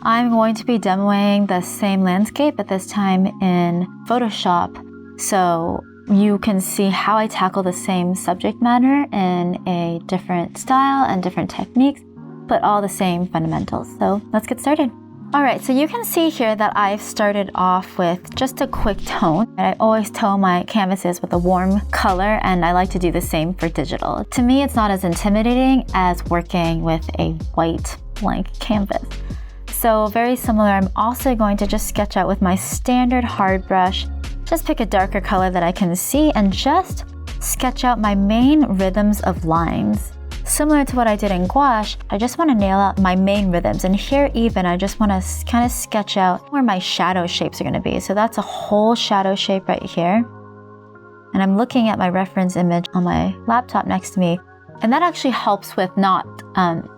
I'm going to be demoing the same landscape, but this time in Photoshop, so you can see how I tackle the same subject matter in a different style and different techniques, but all the same fundamentals. So let's get started. All right, so you can see here that I've started off with just a quick tone. I always tone my canvases with a warm color, and I like to do the same for digital. To me, it's not as intimidating as working with a white blank canvas. So very similar, I'm also going to just sketch out with my standard hard brush. Just pick a darker color that I can see and just sketch out my main rhythms of lines. Similar to what I did in gouache, I just want to nail out my main rhythms. And here even, I just want to kind of sketch out where my shadow shapes are going to be. So that's a whole shadow shape right here. And I'm looking at my reference image on my laptop next to me. And that actually helps with not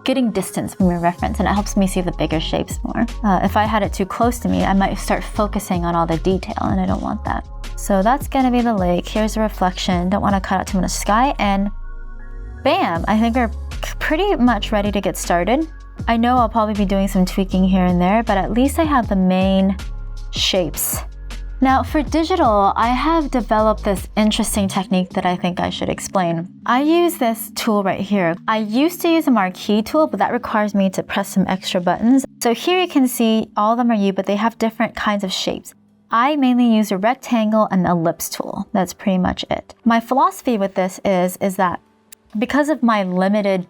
getting distance from your reference. And it helps me see the bigger shapes more. If I had it too close to me, I might start focusing on all the detail, and I don't want that. So that's going to be the lake. Here's the reflection. Don't want to cut out too much sky. And bam, I think we're pretty much ready to get started. I know I'll probably be doing some tweaking here and there, but at least I have the main shapes. Now for digital, I have developed this interesting technique that I think I should explain. I use this tool right here. I used to use a marquee tool, but that requires me to press some extra buttons. So here you can see all of them are U, but they have different kinds of shapes. I mainly use a rectangle and ellipse tool. That's pretty much it. My philosophy with this is that because of my limited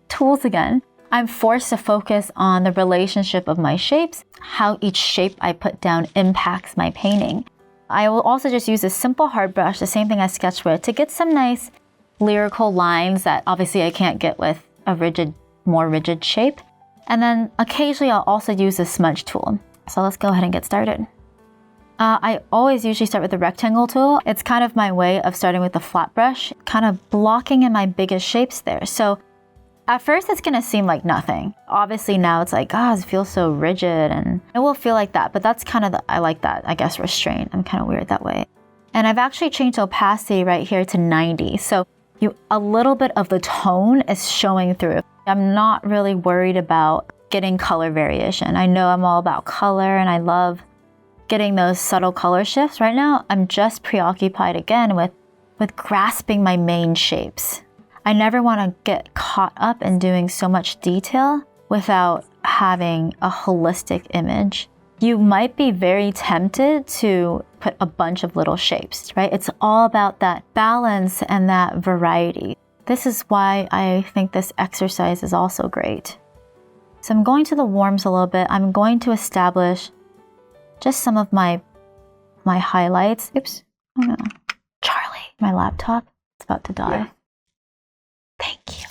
tools again, I'm forced to focus on the relationship of my shapes, how each shape I put down impacts my painting. I will also just use a simple hard brush, the same thing I sketched with, to get some nice lyrical lines that obviously I can't get with a more rigid shape. And then occasionally I'll also use a smudge tool. So let's go ahead and get started. I always usually start with the rectangle tool. It's kind of my way of starting with the flat brush, kind of blocking in my biggest shapes there. So at first it's gonna seem like nothing. Obviously now it's like, it feels so rigid, and it will feel like that, but that's kind of I like that, I guess, restraint. I'm kind of weird that way. And I've actually changed opacity right here to 90. So a little bit of the tone is showing through. I'm not really worried about getting color variation. I know I'm all about color and I love getting those subtle color shifts. Right now, I'm just preoccupied again with grasping my main shapes. I never want to get caught up in doing so much detail without having a holistic image. You might be very tempted to put a bunch of little shapes, right? It's all about that balance and that variety. This is why I think this exercise is also great. So I'm going to the warms a little bit. I'm going to establish just some of my highlights. Oops. Oh no. Charlie, my laptop. It's about to die. Yeah. Thank you.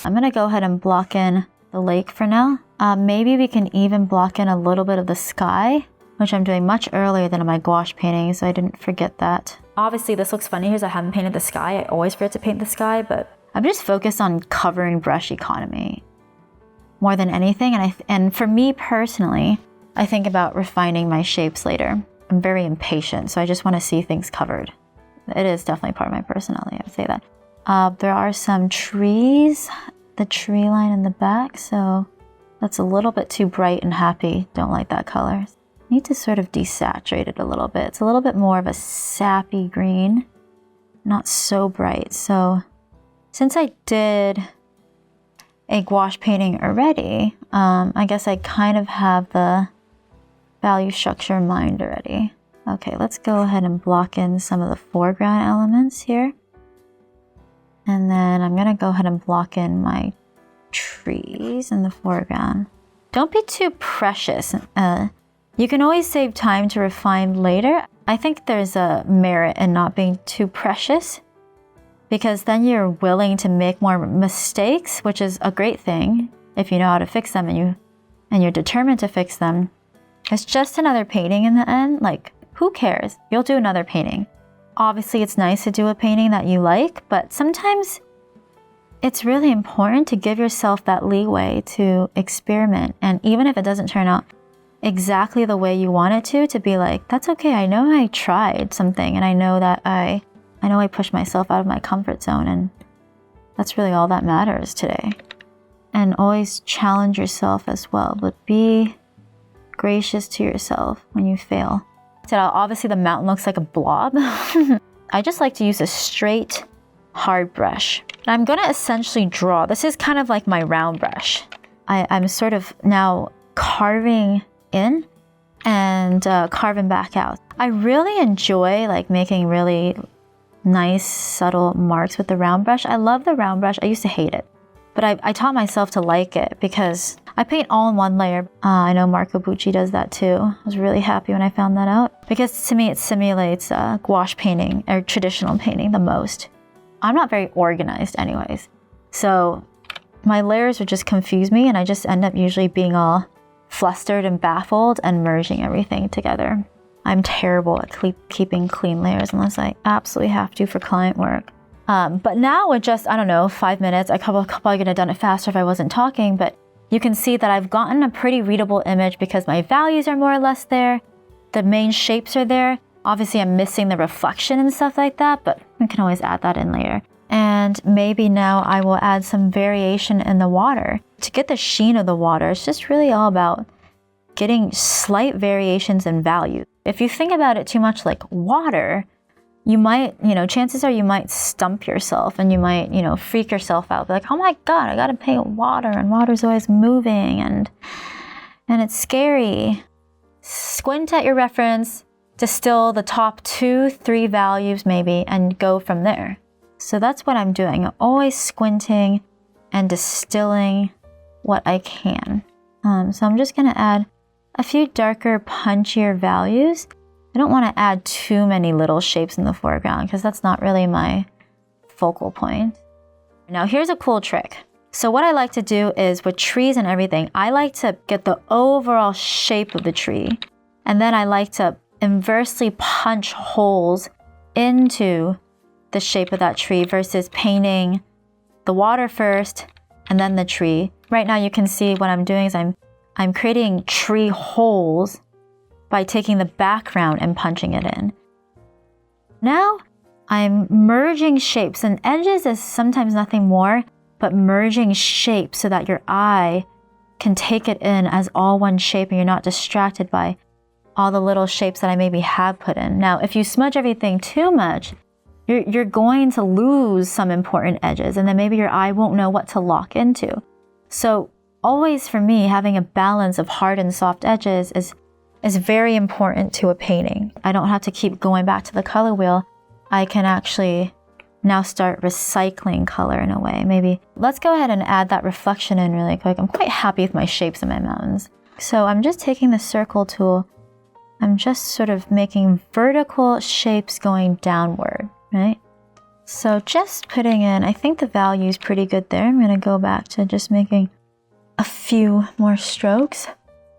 I'm going to go ahead and block in the lake for now. Maybe we can even block in a little bit of the sky, which I'm doing much earlier than in my gouache painting, so I didn't forget that. Obviously, this looks funny because I haven't painted the sky. I always forget to paint the sky, but I'm just focused on covering brush economy more than anything. And for me personally, I think about refining my shapes later. I'm very impatient, so I just want to see things covered. It is definitely part of my personality, I would say that. There are some trees, the tree line in the back, so that's a little bit too bright and happy. Don't like that color. Need to sort of desaturate it a little bit. It's a little bit more of a sappy green, not so bright. So since I did a gouache painting already, I guess I kind of have the value structure in mind already. Okay, let's go ahead and block in some of the foreground elements here. And then I'm gonna go ahead and block in my trees in the foreground. Don't be too precious. You can always save time to refine later. I think there's a merit in not being too precious, because then you're willing to make more mistakes, which is a great thing if you know how to fix them and you're determined to fix them. It's just another painting in the end. Like, who cares? You'll do another painting. Obviously, it's nice to do a painting that you like, but sometimes it's really important to give yourself that leeway to experiment. And even if it doesn't turn out exactly the way you want it to be like, that's okay. I know I tried something, and I know that I pushed myself out of my comfort zone, and that's really all that matters today. and always challenge yourself as well, but be gracious to yourself when you fail. So obviously the mountain looks like a blob. I just like to use a straight, hard brush. And I'm gonna essentially draw. This is kind of like my round brush. I'm sort of now carving in and carving back out. I really enjoy like making really nice, subtle marks with the round brush. I love the round brush. I used to hate it, but I taught myself to like it because I paint all in one layer. I know Marco Bucci does that too. I was really happy when I found that out because to me it simulates gouache painting or traditional painting the most. I'm not very organized anyways, so my layers would just confuse me and I just end up usually being all flustered and baffled and merging everything together. I'm terrible at keeping clean layers unless I absolutely have to for client work. But now with just, I don't know, 5 minutes, I probably could have done it faster if I wasn't talking, but you can see that I've gotten a pretty readable image because my values are more or less there. The main shapes are there. Obviously I'm missing the reflection and stuff like that, but we can always add that in later. And maybe now I will add some variation in the water. To get the sheen of the water, it's just really all about getting slight variations in value. If you think about it too much like water, you might, chances are you might stump yourself and you might, freak yourself out. Be like, oh my God, I gotta paint water and water's always moving and it's scary. Squint at your reference, distill the top 2-3 values maybe and go from there. So that's what I'm doing. I'm always squinting and distilling what I can. So I'm just gonna add a few darker, punchier values. I don't want to add too many little shapes in the foreground because that's not really my focal point. Now here's a cool trick. So what I like to do is with trees and everything, I like to get the overall shape of the tree and then I like to inversely punch holes into the shape of that tree versus painting the water first and then the tree. Right now you can see what I'm doing is I'm creating tree holes by taking the background and punching it in. Now I'm merging shapes, and edges is sometimes nothing more but merging shapes so that your eye can take it in as all one shape and you're not distracted by all the little shapes that I maybe have put in. Now, if you smudge everything too much, you're going to lose some important edges and then maybe your eye won't know what to lock into. So always for me, having a balance of hard and soft edges is very important to a painting. I don't have to keep going back to the color wheel. I can actually now start recycling color in a way. Maybe let's go ahead and add that reflection in really quick. I'm quite happy with my shapes in my mountains. So I'm just taking the circle tool. I'm just sort of making vertical shapes going downward, right? So just putting in, I think the value is pretty good there. I'm gonna go back to just making a few more strokes.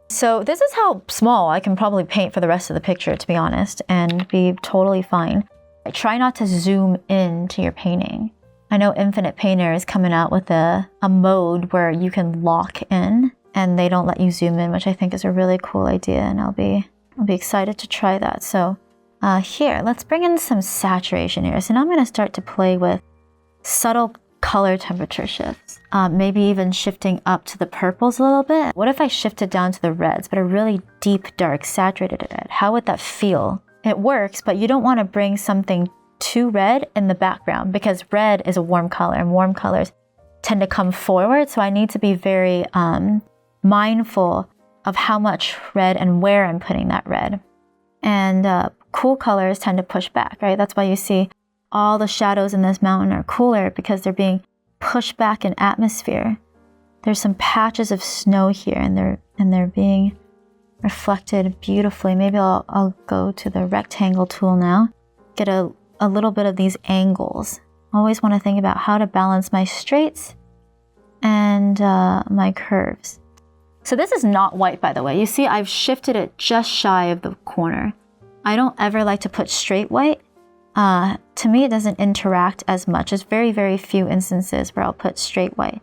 So this is how small I can probably paint for the rest of the picture, to be honest, and be totally fine. Try not to zoom into your painting. I know Infinite Painter is coming out with a mode where you can lock in and they don't let you zoom in, which I think is a really cool idea, and I'll be excited to try that. So here, let's bring in some saturation here. So now I'm going to start to play with subtle color temperature shifts, maybe even shifting up to the purples a little bit. What if I shifted down to the reds, but a really deep, dark, saturated red? How would that feel? It works, but you don't want to bring something too red in the background because red is a warm color and warm colors tend to come forward. So I need to be very mindful of how much red and where I'm putting that red. And cool colors tend to push back, right? That's why you see all the shadows in this mountain are cooler because they're being pushed back in atmosphere. There's some patches of snow here and they're being reflected beautifully. Maybe I'll go to the rectangle tool now, get a little bit of these angles. I always want to think about how to balance my straights and my curves. So this is not white, by the way. You see, I've shifted it just shy of the corner. I don't ever like to put straight white. To me, it doesn't interact as much. There's very, very few instances where I'll put straight white.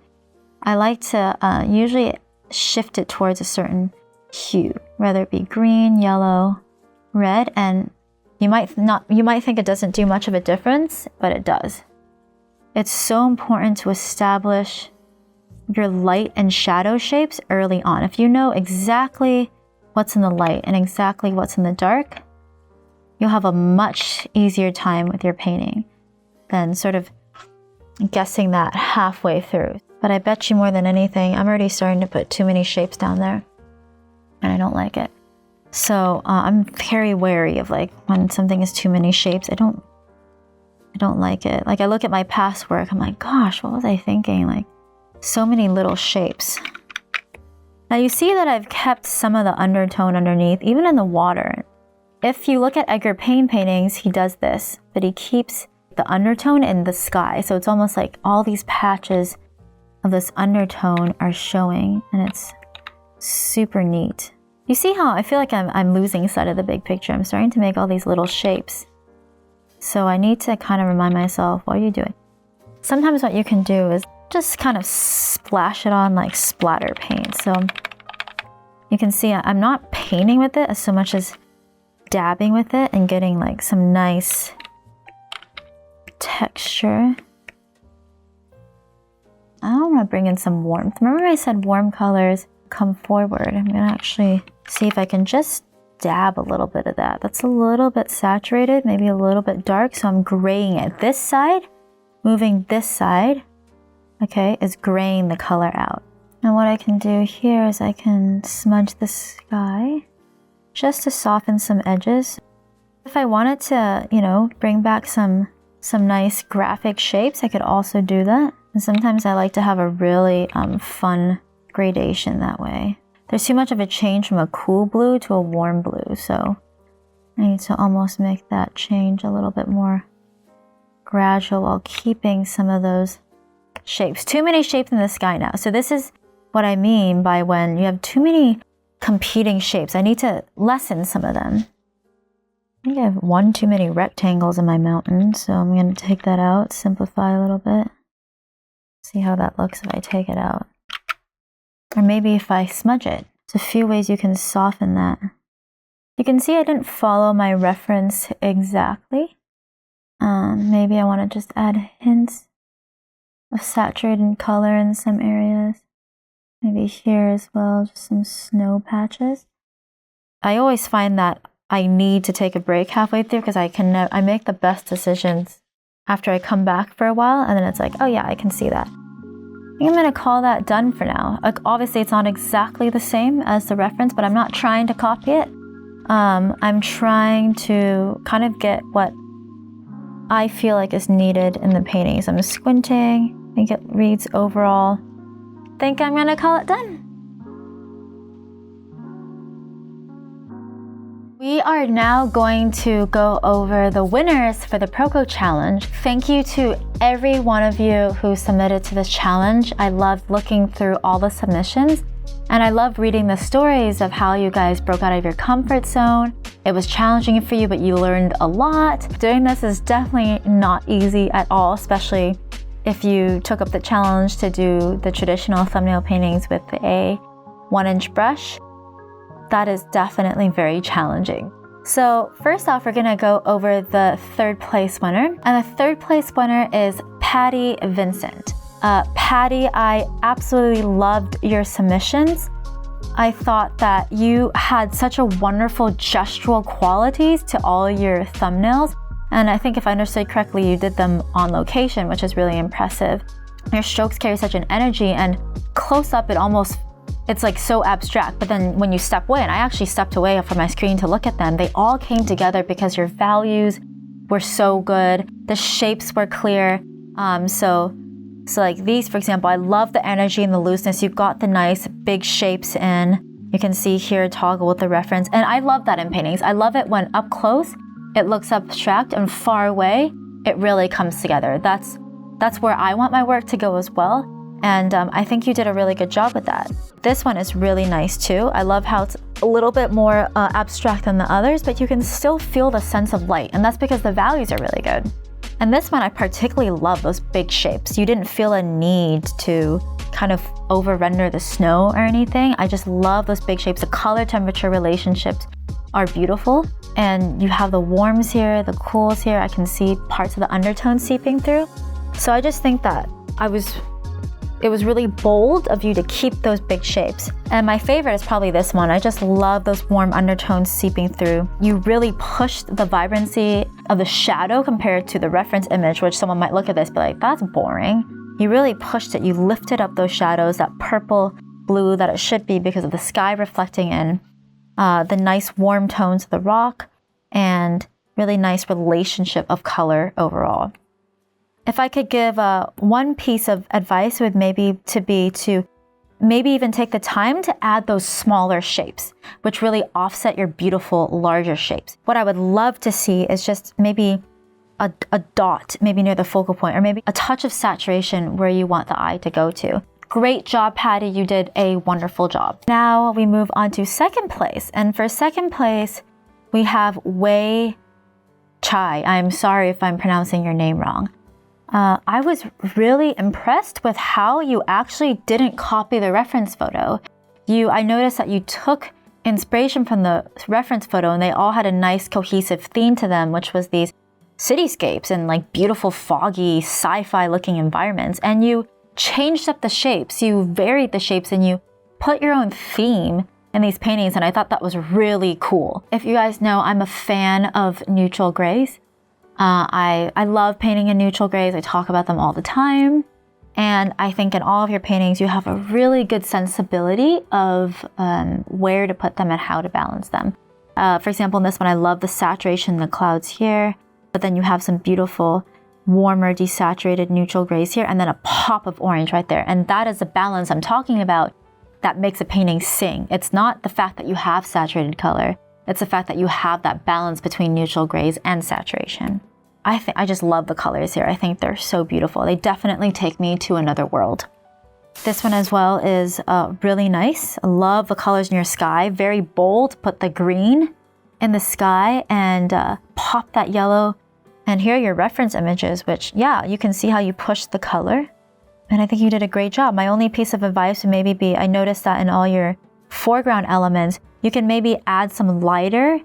I like to usually shift it towards a certain hue, whether it be green, yellow, red, and you might think it doesn't do much of a difference, but it does. It's so important to establish your light and shadow shapes early on. If you know exactly what's in the light and exactly what's in the dark, you'll have a much easier time with your painting than sort of guessing that halfway through. But I bet you more than anything, I'm already starting to put too many shapes down there, and I don't like it. So I'm very wary of like when something is too many shapes. I don't like it. Like I look at my past work, I'm like, gosh, what was I thinking? Like so many little shapes. Now you see that I've kept some of the undertone underneath, even in the water. If you look at Edgar Payne paintings, he does this, but he keeps the undertone in the sky. So it's almost like all these patches of this undertone are showing, and it's super neat. You see how I feel like I'm losing sight of the big picture. I'm starting to make all these little shapes. So I need to kind of remind myself, what are you doing? Sometimes what you can do is just kind of splash it on like splatter paint. So you can see I'm not painting with it as so much as dabbing with it and getting like some nice texture. I want to bring in some warmth. Remember I said warm colors come forward. I'm gonna actually see if I can just dab a little bit of that. That's a little bit saturated, maybe a little bit dark, so I'm graying it. This side, moving this side, okay, is graying the color out. And what I can do here is I can smudge the sky just to soften some edges. If I wanted to, you know, bring back some nice graphic shapes, I could also do that. And sometimes I like to have a really fun gradation that way. There's too much of a change from a cool blue to a warm blue, so I need to almost make that change a little bit more gradual while keeping some of those shapes. Too many shapes in the sky now. So this is what I mean by when you have too many competing shapes. I need to lessen some of them. I think I have one too many rectangles in my mountain, so I'm going to take that out, simplify a little bit. See how that looks if I take it out. Or maybe if I smudge it. There's a few ways you can soften that. You can see I didn't follow my reference exactly. Maybe I want to just add hints of saturated color in some areas. Maybe here as well, just some snow patches. I always find that I need to take a break halfway through because I make the best decisions after I come back for a while, and then it's like, oh yeah, I can see that. I think I'm going to call that done for now. Like, obviously, it's not exactly the same as the reference, but I'm not trying to copy it. I'm trying to kind of get what I feel like is needed in the paintings. I'm squinting. I think it reads overall. I think I'm going to call it done. We are now going to go over the winners for the Proko challenge. Thank you to every one of you who submitted to this challenge. I loved looking through all the submissions, and I love reading the stories of how you guys broke out of your comfort zone. It was challenging for you, but you learned a lot. Doing this is definitely not easy at all, especially if you took up the challenge to do the traditional thumbnail paintings with a 1-inch brush. That is definitely very challenging. So first off, we're gonna go over the third place winner. And the third place winner is Patty Vincent. Patty, I absolutely loved your submissions. I thought that you had such a wonderful gestural qualities to all your thumbnails. And I think if I understood correctly, you did them on location, which is really impressive. Your strokes carry such an energy, and close up it's like so abstract, but then when you step away, and I actually stepped away from my screen to look at them, they all came together because your values were so good. The shapes were clear. So like these, for example, I love the energy and the looseness. You've got the nice big shapes in. You can see here toggle with the reference. And I love that in paintings. I love it when up close, it looks abstract, and far away, it really comes together. That's where I want my work to go as well. And I think you did a really good job with that. This one is really nice too. I love how it's a little bit more abstract than the others, but you can still feel the sense of light, and that's because the values are really good. And this one, I particularly love those big shapes. You didn't feel a need to kind of over-render the snow or anything. I just love those big shapes. The color-temperature relationships are beautiful, and you have the warms here, the cools here. I can see parts of the undertone seeping through. So I just think that it was really bold of you to keep those big shapes. And my favorite is probably this one. I just love those warm undertones seeping through. You really pushed the vibrancy of the shadow compared to the reference image, which someone might look at this and be like, that's boring. You really pushed it. You lifted up those shadows, that purple blue that it should be because of the sky reflecting in, the nice warm tones of the rock, and really nice relationship of color overall. If I could give one piece of advice, it would maybe even take the time to add those smaller shapes, which really offset your beautiful larger shapes. What I would love to see is just maybe a dot, maybe near the focal point, or maybe a touch of saturation where you want the eye to go to. Great job, Patty. You did a wonderful job. Now we move on to second place. And for second place, we have Wei Chai. I'm sorry if I'm pronouncing your name wrong. I was really impressed with how you actually didn't copy the reference photo. I noticed that you took inspiration from the reference photo and they all had a nice cohesive theme to them, which was these cityscapes and like beautiful foggy sci-fi looking environments. And you changed up the shapes, you varied the shapes, and you put your own theme in these paintings, and I thought that was really cool. If you guys know, I'm a fan of neutral grays. I love painting in neutral grays. I talk about them all the time. And I think in all of your paintings, you have a really good sensibility of where to put them and how to balance them. For example, in this one, I love the saturation in the clouds here, but then you have some beautiful, warmer, desaturated neutral grays here, and then a pop of orange right there. And that is the balance I'm talking about that makes a painting sing. It's not the fact that you have saturated color. It's the fact that you have that balance between neutral grays and saturation. I just love the colors here. I think they're so beautiful. They definitely take me to another world. This one as well is really nice. I love the colors in your sky. Very bold. Put the green in the sky and pop that yellow. And here are your reference images, which, yeah, you can see how you pushed the color. And I think you did a great job. My only piece of advice would maybe be, I noticed that in all your foreground elements, you can maybe add some lighter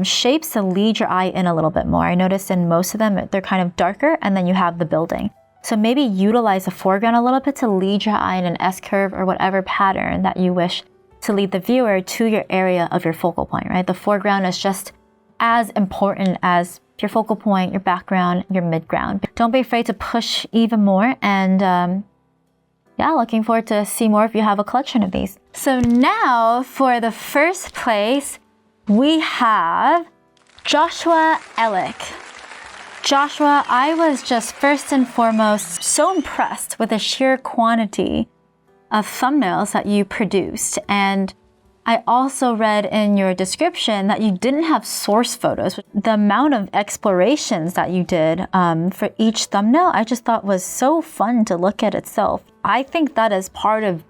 shapes to lead your eye in a little bit more. I noticed in most of them, they're kind of darker, and then you have the building. So maybe utilize the foreground a little bit to lead your eye in an S-curve or whatever pattern that you wish to lead the viewer to your area of your focal point, right? The foreground is just as important as your focal point, your background, your midground. Don't be afraid to push even more, and yeah, looking forward to see more if you have a collection of these. So now for the first place, we have Joshua Ellick. Joshua, I was just first and foremost so impressed with the sheer quantity of thumbnails that you produced. And I also read in your description that you didn't have source photos. The amount of explorations that you did for each thumbnail, I just thought was so fun to look at itself. I think that is part of,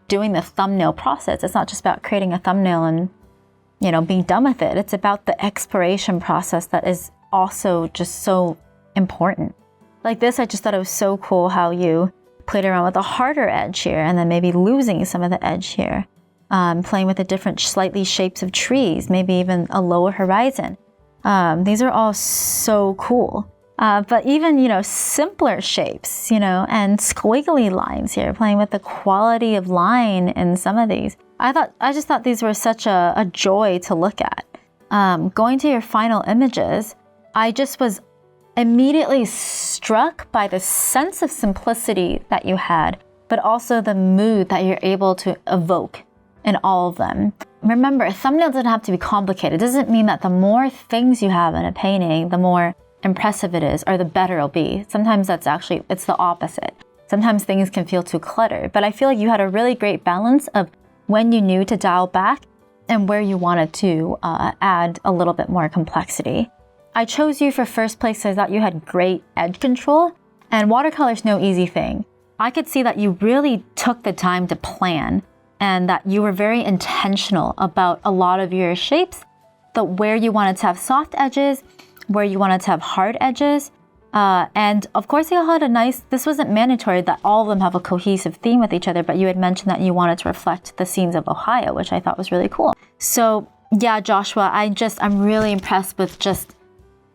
doing the thumbnail process. It's not just about creating a thumbnail and, being done with it. It's about the exploration process that is also just so important. Like this, I just thought it was so cool how you played around with a harder edge here and then maybe losing some of the edge here. Playing with the different slightly shapes of trees, maybe even a lower horizon. These are all so cool. But even, simpler shapes, and squiggly lines here, playing with the quality of line in some of these. I just thought these were such a joy to look at. Going to your final images, I just was immediately struck by the sense of simplicity that you had, but also the mood that you're able to evoke in all of them. Remember, a thumbnail doesn't have to be complicated. It doesn't mean that the more things you have in a painting, the more impressive it is, or the better it'll be. Sometimes it's the opposite. Sometimes things can feel too cluttered, but I feel like you had a really great balance of when you knew to dial back and where you wanted to add a little bit more complexity. I chose you for first place because I thought you had great edge control, and watercolor's no easy thing. I could see that you really took the time to plan and that you were very intentional about a lot of your shapes, but where you wanted to have soft edges, where you wanted to have hard edges. And of course you had this wasn't mandatory that all of them have a cohesive theme with each other, but you had mentioned that you wanted to reflect the scenes of Ohio, which I thought was really cool. So yeah, Joshua, I'm really impressed with just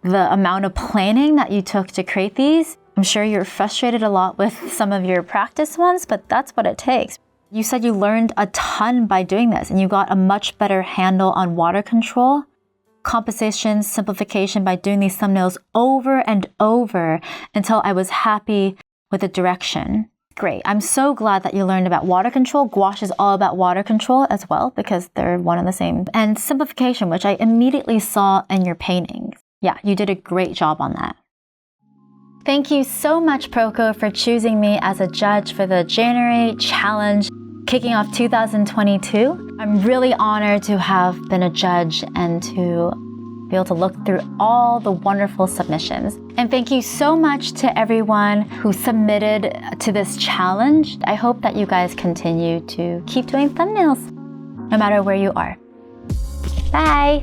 the amount of planning that you took to create these. I'm sure you're frustrated a lot with some of your practice ones, but that's what it takes. You said you learned a ton by doing this and you got a much better handle on water control, composition, simplification by doing these thumbnails over and over until I was happy with the direction. Great. I'm so glad that you learned about water control. Gouache is all about water control as well because they're one and the same. And simplification, which I immediately saw in your paintings. Yeah, you did a great job on that. Thank you so much, Proko, for choosing me as a judge for the January challenge kicking off 2022. I'm really honored to have been a judge and to be able to look through all the wonderful submissions. And thank you so much to everyone who submitted to this challenge. I hope that you guys continue to keep doing thumbnails, no matter where you are. Bye!